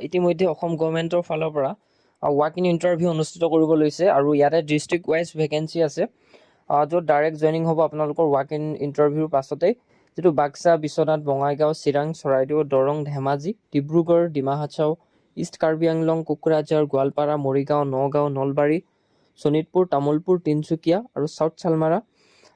ইতিমধ্যে অসম গভৰ্ণমেণ্টৰ ফালৰ পৰা ৱাক ইন ইণ্টাৰভিউ অনুষ্ঠিত কৰিব লৈছে আৰু ইয়াতে ডিষ্ট্ৰিক্ট ৱাইজ ভেকেঞ্চি আছে, য'ত ডাইৰেক্ট জইনিং হ'ব আপোনালোকৰ ৱাক ইন ইণ্টাৰভিউৰ পাছতেই, যিটো বাক্সা, বিশ্বনাথ, বঙাইগাঁও, চিৰাং, চৰাইদেউ, দৰং, ধেমাজি, ডিব্ৰুগড়, ডিমা হাছাও, ইষ্ট কাৰ্বি আংলং, কোকৰাঝাৰ, গোৱালপাৰা, মৰিগাঁও, নগাঁও, নলবাৰী, শোণিতপুৰ, তামুলপুৰ, তিনিচুকীয়া আৰু চাউথ চালমাৰা,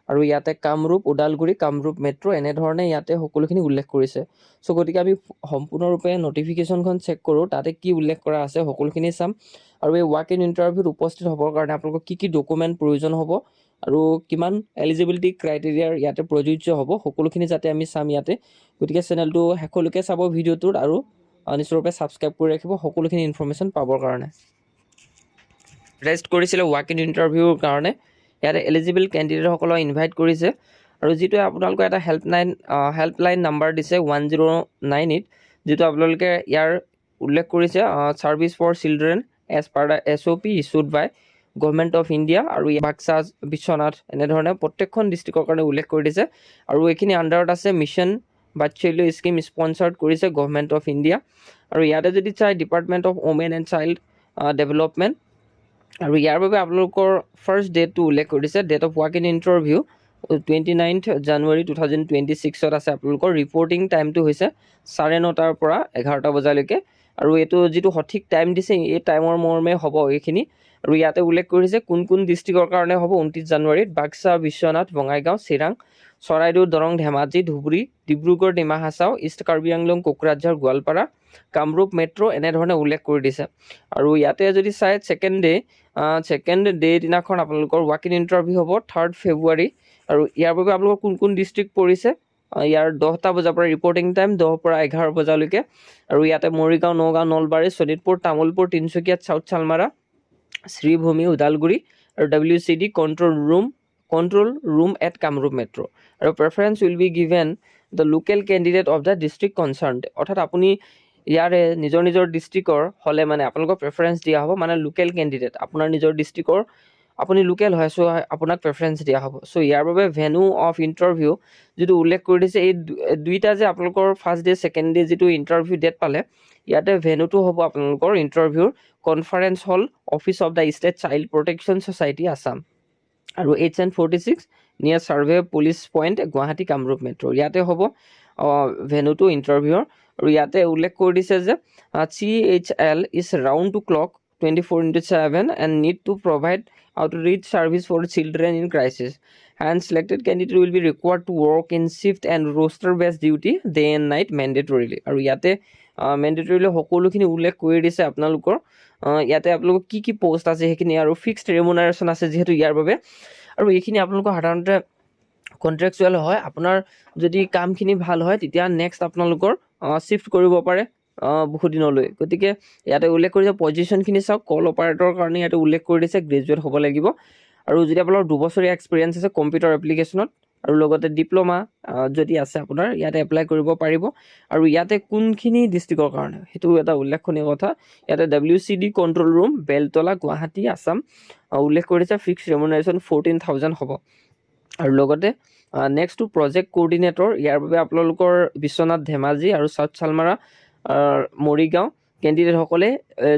আৰু ইয়াতে কামৰূপ, ওদালগুৰি, কামৰূপ মেট্ৰ' এনেধৰণে ইয়াতে সকলোখিনি উল্লেখ কৰিছে। চ' গতিকে আমি সম্পূৰ্ণৰূপে নটিফিকেশ্যনখন চেক কৰোঁ, তাতে কি উল্লেখ কৰা আছে সকলোখিনি চাম। আৰু এই ৱাক ইন ইণ্টাৰভিউত উপস্থিত হ'বৰ কাৰণে আপোনালোকক কি ডকুমেণ্ট প্ৰয়োজন হ'ব আৰু কিমান এলিজিবিলিটি ক্ৰাইটেৰিয়াৰ ইয়াতে প্ৰযোজ্য হ'ব, সকলোখিনি যাতে আমি চাম ইয়াতে। গতিকে চেনেলটো শেষলৈকে চাব ভিডিঅ'টোত আৰু নিশ্চয়ৰূপে ছাবস্ক্ৰাইব কৰি ৰাখিব সকলোখিনি ইনফৰ্মেশ্যন পাবৰ কাৰণে। ৰেজিষ্ট কৰিছিলে ৱাক ইন ইণ্টাৰভিউৰ কাৰণে, ইয়াতে এলিজিবল কেণ্ডিডেটসকলক ইনভাইট কৰিছে আৰু যিটোৱে আপোনালোকে এটা হেল্পলাইন নাম্বাৰ দিছে 1098, যিটো আপোনালোকে ইয়াৰ উল্লেখ কৰিছে service for children as per the SOP issued by government of India, আৰু বাক্সা, বিশ্বনাথ এনেধৰণে প্ৰত্যেকখন ডিষ্ট্ৰিক্টৰ কাৰণে উল্লেখ কৰি দিছে। আৰু এইখিনি আণ্ডাৰত আছে মিছন বাচ্চাইল্ড স্কিম স্পনচাৰ্ড কৰিছে গভৰ্ণমেণ্ট অফ ইণ্ডিয়া। আৰু ইয়াতে যদি চাই department of women and child development, আৰু ইয়াৰ বাবে আপোনালোকৰ ফাৰ্ষ্ট ডেটটো উল্লেখ কৰিছে, date of walk in interview 29 জানুৱাৰী 2026 আছে। আপোনালোকৰ ৰিপৰ্টিং টাইমটো হৈছে 9:30 পৰা 11টা বজালৈকে, আৰু এইটো যিটো সঠিক টাইম দিছে এই টাইমৰ মৰ্মে হ'ব এইখিনি। আৰু ইয়াতে উল্লেখ কৰিছে কোন কোন ডিষ্ট্ৰিক্টৰ কাৰণে হ'ব 29 জানুৱাৰীত: বাক্সা, বিশ্বনাথ, বঙাইগাঁও, চিৰাং, চৰাইদেউ, দৰং, ধেমাজি, ধুবুৰী, ডিব্ৰুগড়, ডিমা হাছাও, ইষ্ট কাৰ্বি আংলং, কোকৰাঝাৰ, গোৱালপাৰা, কামৰূপ মেট্ৰ' এনেধৰণে উল্লেখ কৰি দিছে। আৰু ইয়াতে যদি চাই ছেকেণ্ড ডে দিনাখন আপোনালোকৰ ৱাক ইন ইণ্টাৰভিউ হ'ব 3 ফেব্ৰুৱাৰী। আৰু ইয়াৰ বাবে আপোনালোকৰ কোন কোন ডিষ্ট্ৰিক্ট পৰিছে, ইয়াৰ 10টা বজাৰ পৰা ৰিপৰ্টিং টাইম 10 পৰা 11 বজালৈকে। আৰু ইয়াতে মৰিগাঁও, নগাঁও, নলবাৰী, শোণিতপুৰ, তামুলপুৰ, তিনিচুকীয়া, চাউথ চালমাৰা, শ্ৰীভূমি, ওদালগুৰি, আৰু WCD control room at Kamrup metro'. আৰু preference will be given the local candidate of the district concerned, অৰ্থাৎ আপুনি ইয়াৰে নিজৰ ডিষ্ট্ৰিক্টৰ হ'লে মানে আপোনালোকক প্ৰেফাৰেঞ্চ দিয়া হ'ব, মানে লোকেল কেণ্ডিডেট আপোনাৰ নিজৰ ডিষ্ট্ৰিক্টৰ, আপুনি লোকেল হয়, চ' আপোনাক প্ৰেফাৰেঞ্চ দিয়া হ'ব। চ' ইয়াৰ বাবে ভেনু অফ ইণ্টাৰভিউ যিটো উল্লেখ কৰি দিছে, এই দুইটা যে আপোনালোকৰ ফাৰ্ষ্ট ডে ছেকেণ্ড ডে যিটো ইণ্টাৰভিউ ডেট পালে, ইয়াতে ভেনুটো হ'ব আপোনালোকৰ ইণ্টাৰভিউৰ conference hall, office of the state child protection society, Assam, আৰু HN46 near survey police point, Guwahati, Kamrup metro'. ইয়াতে হ'ব ভেনুটো ইণ্টাৰভিউৰ। আৰু ইয়াতে উল্লেখ কৰি দিছে যে CHL is round to clock 24/7 and need to provide outreach service for children in crisis, and selected candidate will be required to work in shift and roster based duty day and night mandatorily। আৰু ইয়াতে মেণ্ডেটৰিলি সকলোখিনি উল্লেখ কৰি দিছে আপোনালোকৰ। ইয়াতে আপোনালোকৰ কি পোষ্ট আছে সেইখিনি, আৰু ফিক্সড ৰেমুনাৰেশ্যন আছে যিহেতু ইয়াৰ বাবে। আৰু এইখিনি আপোনালোকৰ সাধাৰণতে কণ্ট্ৰেকচুৱেল হয়, আপোনাৰ যদি কামখিনি ভাল হয় তেতিয়া নেক্সট আপোনালোকৰ শ্বিফ্ট কৰিব পাৰে বহু দিনলৈ। গতিকে ইয়াতে উল্লেখ কৰিছে পজিশ্যনখিনি চাওক, কল অপাৰেটৰৰ কাৰণে ইয়াতে উল্লেখ কৰি দিছে গ্ৰেজুৱেট হ'ব লাগিব, আৰু যদি আপোনাৰ 2 বছৰীয়া এক্সপিৰিয়েঞ্চ আছে কম্পিউটাৰ এপ্লিকেশ্যনত, আৰু লগতে ডিপ্ল'মা যদি আছে আপোনাৰ ইয়াতে এপ্লাই কৰিব পাৰিব। আৰু ইয়াতে কোনখিনি ডিষ্ট্ৰিক্টৰ কাৰণে সেইটো এটা উল্লেখনীয় কথা, ইয়াতে WCD control room, Beltola, Guwahati, Assam উল্লেখ কৰিছে। ফিক্সড ৰেমুনাৰেশ্যন 14,000 হ'ব। আৰু লগতে নেক্সট টু প্ৰজেক্ট কোঅৰ্ডিনেটৰ, ইয়াৰ বাবে আপোনালোকৰ বিশ্বনাথ, ধেমাজি আৰু চাউথ চালমাৰা, মৰিগাঁও কেণ্ডিডেটসকলে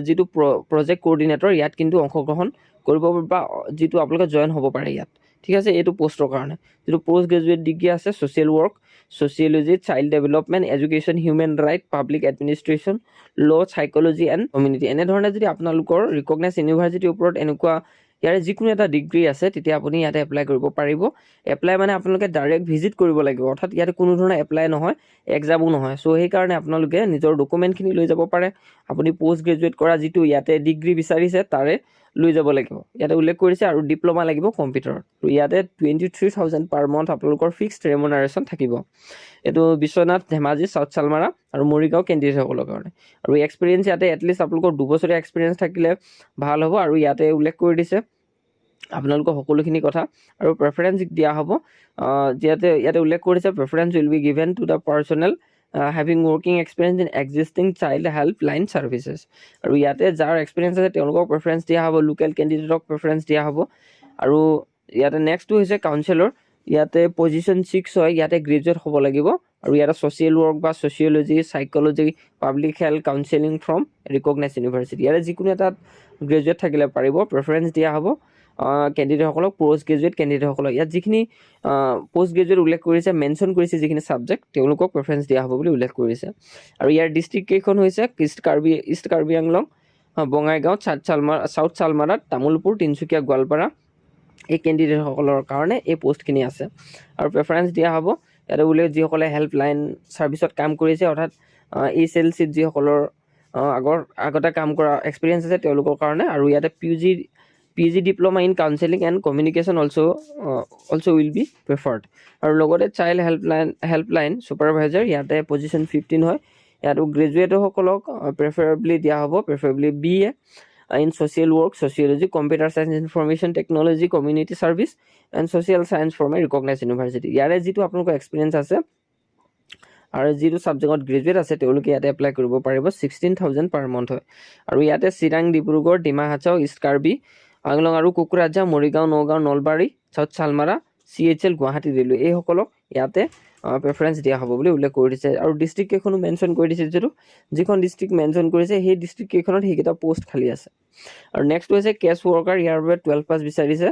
যিটো প্ৰজেক্ট কোঅৰ্ডিনেটৰ ইয়াত কিন্তু অংশগ্ৰহণ কৰিব বা যিটো আপোনালোকে জইন হ'ব পাৰে ইয়াত, ঠিক আছে। এইটো পোষ্টৰ কাৰণে যিটো পষ্ট গ্ৰেজুৱেট ডিগ্ৰী আছে, social work, sociology, child development, education, human right, public administration, ল', চাইক'লজি এণ্ড কমিউনিটি, এনেধৰণে যদি আপোনালোকৰ ৰিকগনাইজ ইউনিভাৰ্চিটিৰ ওপৰত এনেকুৱা ইয়াৰে যিকোনো এটা ডিগ্ৰী আছে তেতিয়া আপুনি ইয়াতে এপ্লাই কৰিব পাৰিব। এপ্লাই মানে আপোনালোকে ডাইৰেক্ট ভিজিট কৰিব লাগিব, অৰ্থাৎ ইয়াতে কোনো ধৰণৰ এপ্লাই নহয়, এক্সামো নহয়। চ' সেইকাৰণে আপোনালোকে নিজৰ ডকুমেণ্টখিনি লৈ যাব পাৰে। আপুনি পষ্ট গ্ৰেজুৱেট কৰা যিটো ইয়াতে ডিগ্ৰী বিচাৰিছে তাৰে লৈ যাব লাগিব, ইয়াতে উল্লেখ কৰিছে। আৰু ডিপ্ল'মা লাগিব কম্পিউটাৰত। ইয়াতে 23,000 পাৰ মান্থ আপোনালোকৰ ফিক্সড ৰেমুনাৰেশ্যন থাকিব। এইটো বিশ্বনাথ, ধেমাজি, চাউথ চালমাৰা আৰু মৰিগাঁও কেণ্ডিডেটসকলৰ কাৰণে। আৰু এক্সপিৰিয়েঞ্চ ইয়াতে এটলিষ্ট আপোনালোকৰ 2 বছৰীয়া এক্সপিৰিয়েঞ্চ থাকিলে ভাল হ'ব। আৰু ইয়াতে উল্লেখ কৰি দিছে আপোনালোকৰ সকলোখিনি কথা। আৰু প্ৰেফাৰেঞ্চ দিয়া হ'ব, ইয়াতে উল্লেখ কৰিছে preference will be given to the personal having working experience in existing child help line services. আৰু ইয়াতে যাৰ এক্সপিৰিয়েঞ্চ আছে তেওঁলোকক প্ৰেফাৰেঞ্চ দিয়া হ'ব, লোকেল কেণ্ডিডেটক প্ৰেফাৰেঞ্চ দিয়া হ'ব। আৰু ইয়াতে নেক্সটটো হৈছে কাউন্সিলৰ, ইয়াতে পজিশ্যন 6 হয়, ইয়াতে গ্ৰেজুৱেট হ'ব লাগিব। আৰু ইয়াতে ছ'চিয়েল ৱৰ্ক বা sociology, psychology, public health, counselling from recognise university. ইয়াৰে যিকোনো এটাত গ্ৰেজুৱেট থাকিলে পাৰিব, প্ৰেফাৰেঞ্চ দিয়া হ'ব কেণ্ডিডেটসকলক, পষ্ট গ্ৰেজুৱেট কেণ্ডিডেটসকলক। ইয়াত যিখিনি পষ্ট গ্ৰেজুৱেট উল্লেখ কৰিছে, মেনশ্যন কৰিছে যিখিনি ছাবজেক্ট, তেওঁলোকক প্ৰেফাৰেঞ্চ দিয়া হ'ব বুলি উল্লেখ কৰিছে। আৰু ইয়াৰ ডিষ্ট্ৰিক্ট কেইখন হৈছে ইষ্ট কাৰ্বি আংলং, বঙাইগাঁও, চাউথ চালমাৰাত, তামোলপুৰ, তিনিচুকীয়া, গোৱালপাৰা। এই কেণ্ডিডেটসকলৰ কাৰণে এই পষ্টখিনি আছে। আৰু প্ৰেফাৰেঞ্চ দিয়া হ'ব ইয়াতে উল্লেখ যিসকলে হেল্পলাইন ছাৰ্ভিচত কাম কৰিছে, অৰ্থাৎ HLCত যিসকলৰ আগতে কাম কৰা এক্সপিৰিয়েঞ্চ আছে তেওঁলোকৰ কাৰণে। আৰু ইয়াতে PG diploma in counselling and communication also' will be preferred. আৰু লগতে চাইল্ড হেল্পলাইন ছুপাৰভাইজাৰ, ইয়াতে পজিশ্যন 15 হয়। ইয়াতো গ্ৰেজুৱেটসকলক প্ৰেফাৰেবলি দিয়া হ'ব, প্ৰেফাৰেবলি BA in social work, sociology, computer science, information technology, community service and social science from a recognized university. ইয়াৰে যিটো আপোনালোকৰ এক্সপিৰিয়েঞ্চ আছে আৰু যিটো ছাবজেক্টত গ্ৰেজুৱেট আছে তেওঁলোকে ইয়াতে এপ্লাই কৰিব পাৰিব। 16,000 পাৰ মান্থ হয়। আৰু ইয়াতে চিৰাং, ডিব্ৰুগড়, ডিমা হাছাও, ইষ্ট কাৰ্বি আংলং আৰু Kokrajhar, Morigaon, Nagaon, Nalbari, south Salmara, CHL, Guwahati railway এইসকলক ইয়াতে প্ৰেফাৰেঞ্চ দিয়া হ'ব বুলি উল্লেখ কৰি দিছে। আৰু ডিষ্ট্ৰিক্ট কেইখনো মেনশ্যন কৰি দিছে, যিখন ডিষ্ট্ৰিক্ট মেনশ্যন কৰিছে সেই ডিষ্ট্ৰিক্ট কেইখনত সেইকেইটা পোষ্ট খালী আছে। আৰু নেক্সট হৈছে কেছ ৱৰ্কাৰ, ইয়াৰ বাবে 12 পাছ বিচাৰিছে।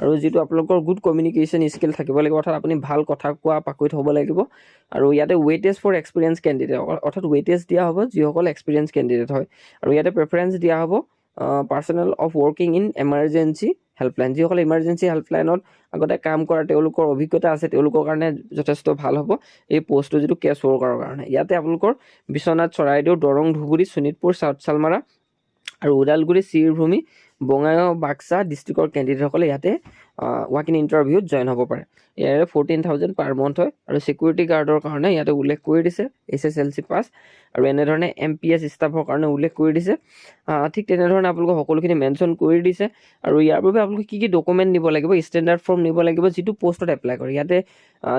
আৰু যিটো আপোনালোকৰ গুড কমিউনিকেশ্যন স্কিল থাকিব লাগিব, অৰ্থাৎ আপুনি ভাল কথা কোৱা পাকৈত হ'ব লাগিব। আৰু ইয়াতে ৱেইটেজ ফৰ এক্সপিৰিয়েঞ্চ কেণ্ডিডেট, অৰ্থাৎ ৱেইটেজ দিয়া হ'ব যিসকল এক্সপিৰিয়েঞ্চ কেণ্ডিডেট হয়। আৰু ইয়াতে প্ৰেফাৰেঞ্চ দিয়া হ'ব personal of working in emergency helpline, যিসকলে ইমাৰ্জেঞ্চি হেল্পলাইনত আগতে কাম কৰা, তেওঁলোকৰ অভিজ্ঞতা আছে, তেওঁলোকৰ কাৰণে যথেষ্ট ভাল হ'ব এই পোষ্টটো, যিটো কেছ ৱৰ্কাৰৰ কাৰণে। ইয়াতে আপোনালোকৰ বিশ্বনাথ, চৰাইদেউ, দৰং, ধুবুৰী, শোণিতপুৰ, চাউথ চালমাৰা আৰু ওদালগুৰি, চিৰভূমি, বঙাইগাঁও, বাক্সা ডিষ্ট্ৰিক্টৰ কেণ্ডিডেটসকলে ইয়াতে ৱাক ইন ইণ্টাৰভিউত জইন হ'ব পাৰে। ইয়াৰে 14,000 পাৰ মান্থ হয়। আৰু ছিকিউৰিটি গাৰ্ডৰ কাৰণে ইয়াতে উল্লেখ কৰি দিছে SSLC পাছ। আৰু এনেধৰণে MPS ষ্টাফৰ কাৰণে উল্লেখ কৰি দিছে। ঠিক তেনেধৰণে আপোনালোকক সকলোখিনি মেনশ্যন কৰি দিছে। আৰু ইয়াৰ বাবে আপোনালোকে কি ডকুমেণ্ট নিব লাগিব, ষ্টেণ্ডাৰ্ড ফৰ্ম নিব লাগিব যিটো পোষ্টত এপ্লাই কৰে। ইয়াতে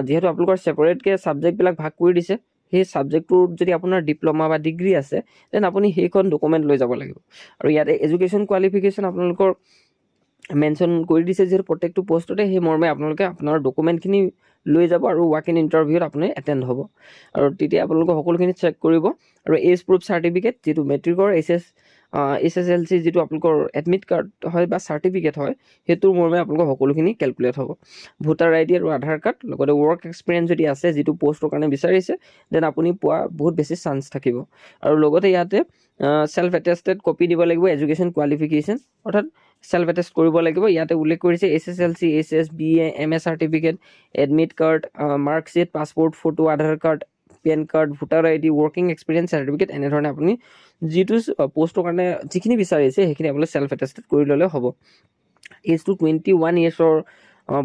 যিহেতু আপোনালোকৰ ছেপাৰেটকৈ ছাবজেক্টবিলাক ভাগ কৰি দিছে, সেই ছাবজেক্টটোত যদি আপোনাৰ ডিপ্ল'মা বা ডিগ্ৰী আছে দেন আপুনি সেইখন ডকুমেণ্ট লৈ যাব লাগিব। আৰু ইয়াতে এডুকেশ্যন কোৱালিফিকেশ্যন আপোনালোকৰ মেনশ্যন কৰি দিছে যিহেতু প্ৰত্যেকটো পোষ্টতে, সেই মৰ্মে আপোনালোকে আপোনাৰ ডকুমেণ্টখিনি লৈ যাব আৰু ৱাক ইন ইণ্টাৰভিউত আপুনি এটেণ্ড হ'ব। আৰু তেতিয়া আপোনালোকে সকলোখিনি চেক কৰিব। আৰু এজ প্ৰুফ চাৰ্টিফিকেট, যিটো মেট্ৰিকৰ SSLC যিটো আপোনালোকৰ এডমিট কাৰ্ড হয় বা চাৰ্টিফিকেট হয়, সেইটোৰ মৰ্মে আপোনালোকৰ সকলোখিনি কেলকুলেট হ'ব। ভোটাৰ ID আৰু আধাৰ কাৰ্ড, লগতে ৱৰ্ক এক্সপিৰিয়েঞ্চ যদি আছে যিটো পোষ্টৰ কাৰণে বিচাৰিছে দেন আপুনি পোৱা বহুত বেছি চান্স থাকিব। আৰু লগতে ইয়াতে চেল্ফ এটেষ্টেড কপি দিব লাগিব, এডুকেশ্যন কোৱালিফিকেশ্যন, অৰ্থাৎ চেল্ফ এটেষ্ট কৰিব লাগিব। ইয়াতে উল্লেখ কৰিছে SSLC, HS, BA, MA certificate, admit card, marksheet, passport photo, Aadhaar card, pan card, voter ID, working experience certificate, এনেধৰণে আপুনি যিটো পোষ্টৰ কাৰণে যিখিনি বিচাৰিছে সেইখিনি আপুনি চেল্ফ এটেষ্টেড কৰি ল'লে হ'ব। এজটো 21 ইয়েৰ্ছৰ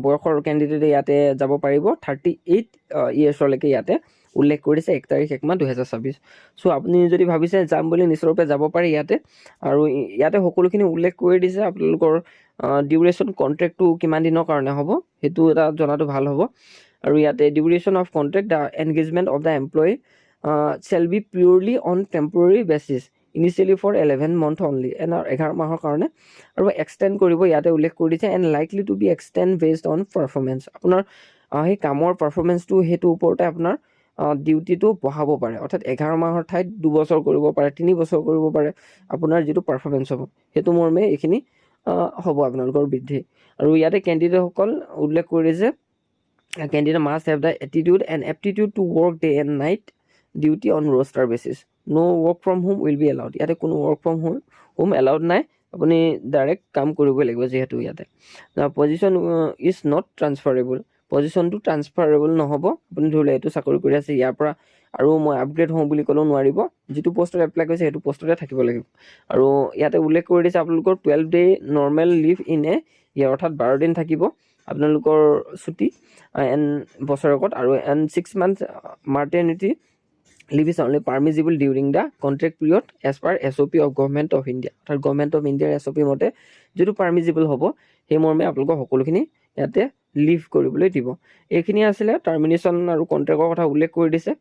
বয়সৰ কেণ্ডিডেটে ইয়াতে যাব পাৰিব। 38 ইয়েৰ্ছলৈকে ইয়াতে উল্লেখ কৰিছে 1 তাৰিখ 1 মাহ 2026। চ' আপুনি যদি ভাবিছে যাম বুলি নিশ্চয়ৰূপে যাব পাৰে ইয়াতে। আৰু ইয়াতে সকলোখিনি উল্লেখ কৰি দিছে। আপোনালোকৰ ডিউৰেশ্যন কণ্ট্ৰেক্টটো কিমান দিনৰ কাৰণে হ'ব সেইটো এটা জনাটো ভাল হ'ব। আৰু ইয়াতে duration of contract, the engagement of the employee shall be purely on temporary basis, initially for 11 month only, 11 মাহৰ কাৰণে। আৰু এক্সটেণ্ড কৰিব ইয়াতে উল্লেখ কৰি দিছে, and likely to be extend based on performance. আপোনাৰ সেই কামৰ পাৰফৰ্মেঞ্চটো সেইটোৰ ওপৰতে আপোনাৰ ডিউটিটো বঢ়াব পাৰে, অৰ্থাৎ 11 মাহৰ ঠাইত 2 বছৰ কৰিব পাৰে, 3 বছৰ কৰিব পাৰে। আপোনাৰ যিটো পাৰফৰ্মেঞ্চ হ'ব সেইটো মৰ্মে এইখিনি হ'ব আপোনালোকৰ বৃদ্ধি। আৰু ইয়াতে কেণ্ডিডেটসকল উল্লেখ কৰি দিছে, candidate must have the attitude and aptitude to work day and night duty on roster basis, no' work from home will be allowed. ইয়াতে কোনো ৱৰ্ক ফ্ৰম হোম এলাউড নাই, আপুনি ডাইৰেক্ট কাম কৰিবই লাগিব। যিহেতু ইয়াতে পজিশ্যন ইজ নট ট্ৰান্সফাৰেবল, পজিশ্যনটো ট্ৰান্সফাৰেবল নহ'ব। আপুনি ধৰি লওক এইটো চাকৰি কৰি আছে, ইয়াৰ পৰা আৰু মই আপগ্ৰেড হওঁ বুলি ক'লেও নোৱাৰিব, যিটো পোষ্টত এপ্লাই কৰিছে সেইটো পোষ্টতে থাকিব লাগিব। আৰু ইয়াতে উল্লেখ কৰি দিছে আপোনালোকৰ 12 day normal leave in a year, অৰ্থাৎ 12 দিন থাকিব আপোনালোকৰ ছুটি বছৰেকত। আৰু 6 months maternity leave is only permissible during the contract period as per SOP of government of India, অৰ্থাৎ গভৰ্ণমেণ্ট অফ ইণ্ডিয়াৰ SOP মতে যিটো পাৰ্মিজিবল হ'ব সেই মৰ্মে আপোনালোকৰ সকলোখিনি ইয়াতে লিভ কৰিবলৈ দিব। এইখিনি আছিলে টাৰ্মিনেশ্যন আৰু কণ্ট্ৰেক্টৰ কথা উল্লেখ কৰি দিছে।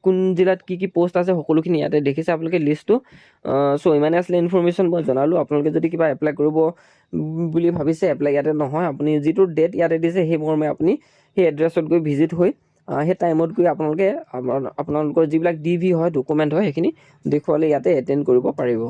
কোন জিলাত কি কি পোষ্ট আছে সকলোখিনি ইয়াতে দেখিছে আপোনালোকে লিষ্টটো। চ' ইমানে আছিলে ইনফৰ্মেশ্যন মই জনালোঁ। আপোনালোকে যদি কিবা এপ্লাই কৰিব বুলি ভাবিছে, এপ্লাই ইয়াতে নহয়, আপুনি যিটো ডেট ইয়াতে দিছে সেই মৰ্মে আপুনি সেই এড্ৰেছত গৈ ভিজিট হৈ সেই টাইমত গৈ আপোনালোকে আপোনালোকৰ যিবিলাক DV হয় ডকুমেণ্ট হয় সেইখিনি দেখুৱালে ইয়াতে এটেণ্ড কৰিব পাৰিব।